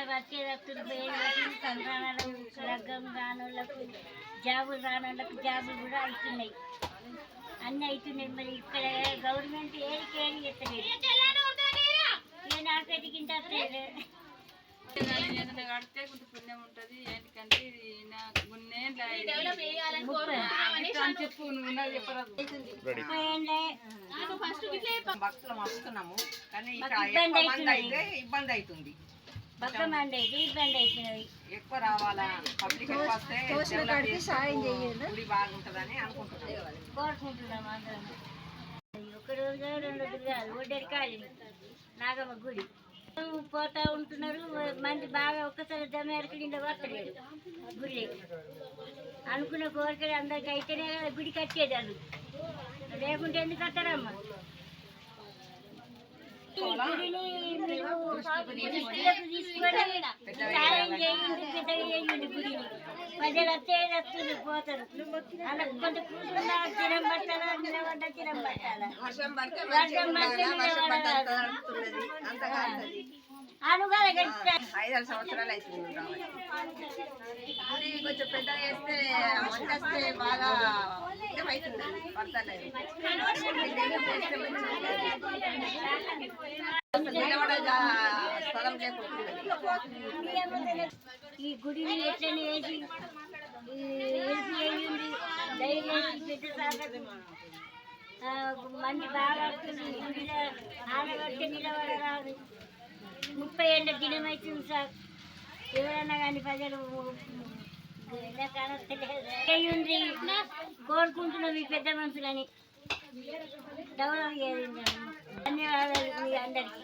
వచ్చేటప్పుడు సంతానాలు లగ్గం రానోళ్ళకు జాబులు రానోళ్ళకు జాబులు కూడా అవుతున్నాయి, అన్నీ అవుతున్నాయి. మరి ఇక్కడ గవర్నమెంట్ ఏది ఎత్తలేదు, ఏ నాకైతే గింట కడితే కొంత పుణ్యం ఉంటుంది. ఏంటంటే భక్తులు వస్తున్నాము కానీ ఇబ్బంది అవుతుంది, ఎక్కువ రావాలా పబ్లిక్ వస్తే గుడి బాగుంటుందని కోరుకుంటున్నాం. అందరం ఒక రోజు 2 రోజులు కాదు, ఒడ్డెరకాలి నాగమ్మ గుడి పోతా ఉంటున్నారు. మంది బాగా ఒక్కసారి జమేరకు నిండా వస్తలేదు గుడి. అనుకున్న కోరికలు అందరికి అయితేనే కదా గుడి కట్టేది, వాళ్ళు లేకుంటే ఎందుకు కట్టారమ్మా? గుడిని మీరు దృష్టిలోకి తీసుకొని సాయం చేయండి, పెద్దగా చేయండి గుడిని. ప్రజలు వస్తుంది పోతారు. అలా కొంత కూర్చున్నా చిరం పట్టాలా, నిలబడ్డా చిరం పట్టాలా, వర్షం పడితే అనుగానే 5-6 సంవత్సరాలు అవుతుంది. కొంచెం పెద్దగా చేస్తే వస్తే బాగా అవుతుంది, పడతలేదు. స్థలం లేకుండా ఈ గుడిని ఎట్లనే వేసి హెల్ప్ చేయండి, దయచేసి పెద్ద మంది బాగా వస్తుంది. గుడిలో ఆడగట్టే నిలబడరాదు. 30 ఏళ్ళ దినం అవుతుంది సార్. ఎవరన్నా కానీ ప్రజలు చేయండి కోరుకుంటున్నాం మీ పెద్ద మనుషులని. డెవలప్ చేయండి. ధన్యవాదాలు మీ అందరికీ.